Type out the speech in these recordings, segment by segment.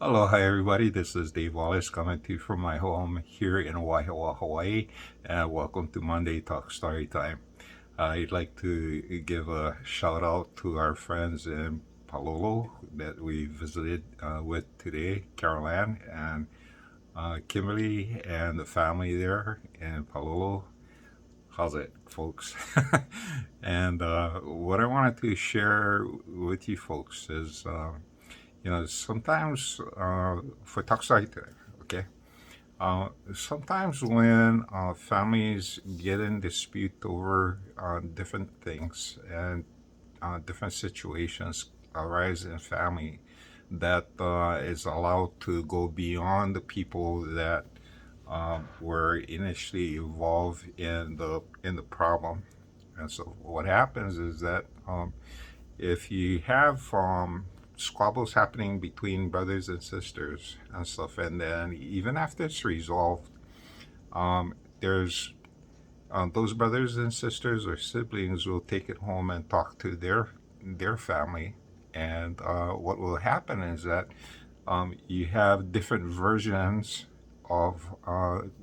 Hello, hi everybody. This is Dave Wallace coming to you from my home here in Waihawa, Hawaii, and welcome to Monday Talk Story Time. I'd like to give a shout out to our friends in Palolo that we visited with today, Caroline and Kimberly and the family there in Palolo. How's it, folks? And what I wanted to share with you folks is sometimes for Taksite, okay, sometimes when families get in dispute over different things and different situations arise in family that is allowed to go beyond the people that were initially involved in the problem. And so what happens is that if you have squabbles happening between brothers and sisters and stuff, and then even after it's resolved, there's those brothers and sisters or siblings will take it home and talk to their family, and what will happen is that you have different versions of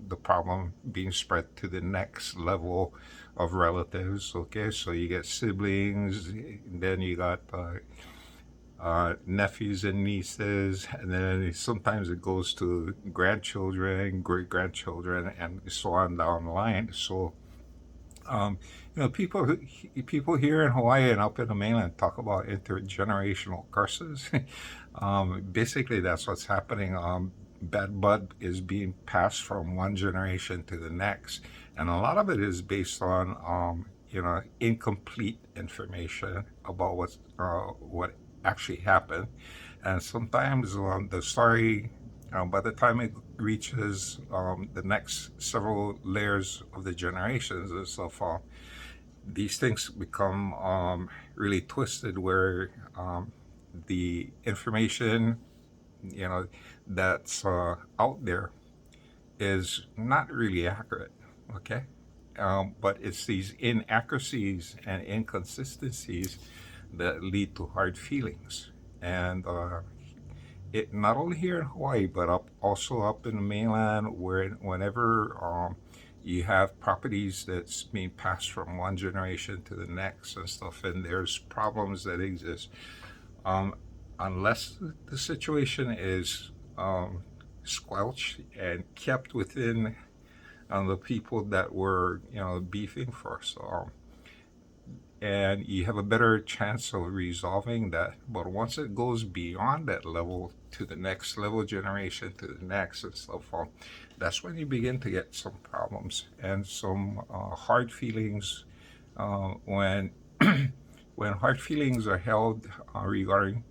the problem being spread to the next level of relatives. Okay, so you get siblings, then you got nephews and nieces, and then sometimes it goes to grandchildren, great grandchildren, and so on down the line. So, um, people here in Hawaii and up in the mainland talk about intergenerational curses. Basically, that's what's happening. Bad blood is being passed from one generation to the next, and a lot of it is based on incomplete information about what actually happened, and sometimes the story, by the time it reaches the next several layers of the generations and so forth, these things become really twisted, where the information you know that's out there is not really accurate. Okay, but it's these inaccuracies and inconsistencies that lead to hard feelings. And it not only here in Hawaii, but also up in the mainland, where whenever you have properties that's being passed from one generation to the next and stuff, and there's problems that exist, um, unless the situation is squelched and kept within the people that were beefing for. So and you have a better chance of resolving that. But once it goes beyond that level to the next level generation, to the next and so forth, that's when you begin to get some problems and some hard feelings. When when hard feelings are held regarding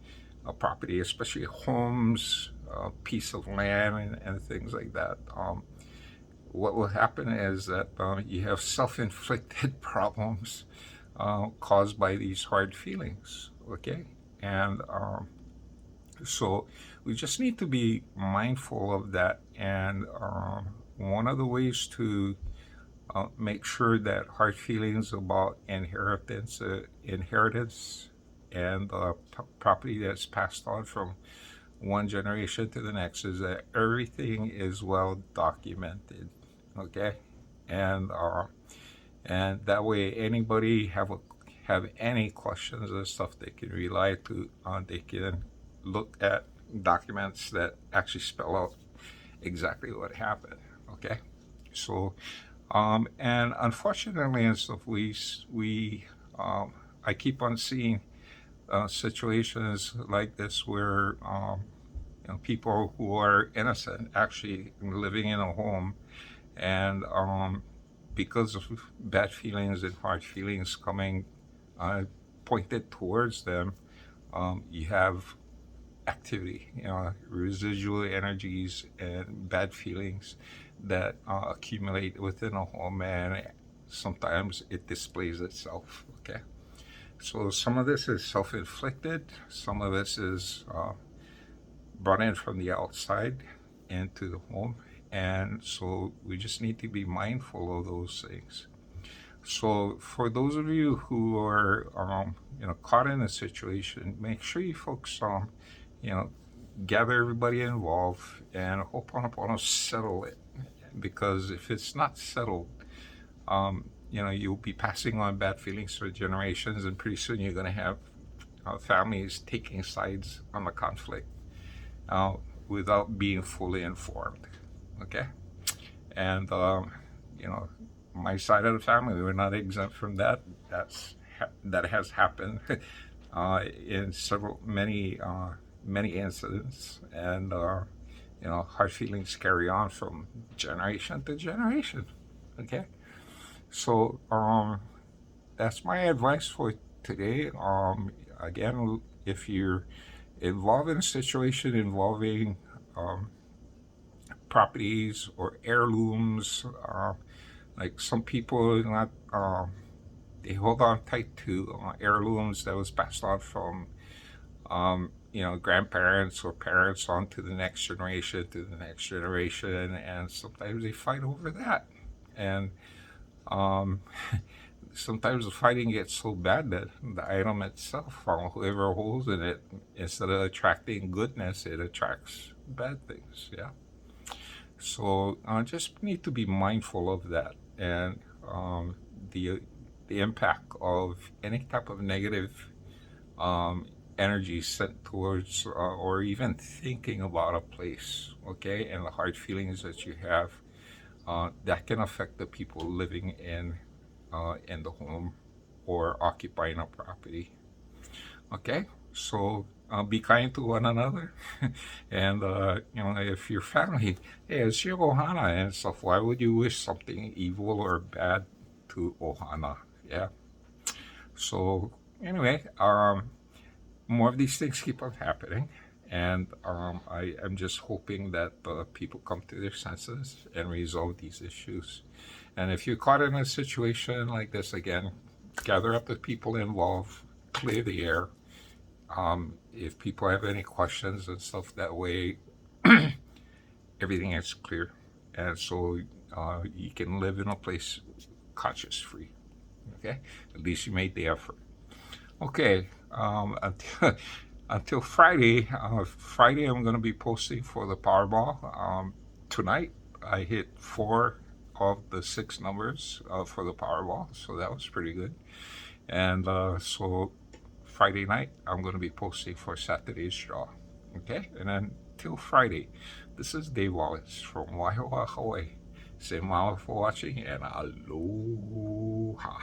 a property, especially homes, piece of land, and things like that. What will happen is that you have self-inflicted problems caused by these hard feelings. Okay, and so we just need to be mindful of that. And one of the ways to make sure that hard feelings about inheritance and property that's passed on from one generation to the next is that everything is well documented. Okay, and that way anybody have any questions and stuff, they can rely to they can look at documents that actually spell out exactly what happened. Okay, so and unfortunately and stuff, we I keep on seeing situations like this where people who are innocent actually living in a home, and because of bad feelings and hard feelings coming pointed towards them, you have activity, residual energies and bad feelings that accumulate within a home, and sometimes it displays itself. Okay, so some of this is self-inflicted, some of this is brought in from the outside into the home, and so we just need to be mindful of those things. So for those of you who are caught in a situation, make sure you folks you know gather everybody involved and Ho'oponopono settle it. Because if it's not settled, you'll be passing on bad feelings for generations, and pretty soon you're going to have families taking sides on the conflict uh, without being fully informed. Okay, and my side of the family, we're not exempt from that. That has happened in many incidents, and hard feelings carry on from generation to generation. Okay, so that's my advice for today. Again, if you're involved in a situation involving properties or heirlooms, like some people not they hold on tight to heirlooms that was passed on from grandparents or parents on to the next generation, and sometimes they fight over that, and um, sometimes the fighting gets so bad that the item itself, whoever holds in it, instead of attracting goodness, it attracts bad things. Yeah. So just need to be mindful of that, and the the impact of any type of negative um, energy sent towards or even thinking about a place. Okay, and the hard feelings that you have that can affect the people living in the home or occupying a property. Okay, so be kind to one another, and if your family, hey, it's your ohana and stuff. Why would you wish something evil or bad to ohana? Yeah. So anyway, more of these things keep on happening, and I am just hoping that people come to their senses and resolve these issues. And if you're caught in a situation like this again, gather up the people involved, clear the air. If people have any questions and stuff, that way everything is clear, and so you can live in a place conscious free. Okay, at least you made the effort. Okay, until Friday. Friday, I'm going to be posting for the Powerball. Tonight, I hit 4 of the 6 numbers for the Powerball, so that was pretty good. And so Friday night, I'm going to be posting for Saturday's draw. Okay, and then till Friday, this is Dave Wallace from Waihoa, Hawaii. Say mahalo for watching, and aloha.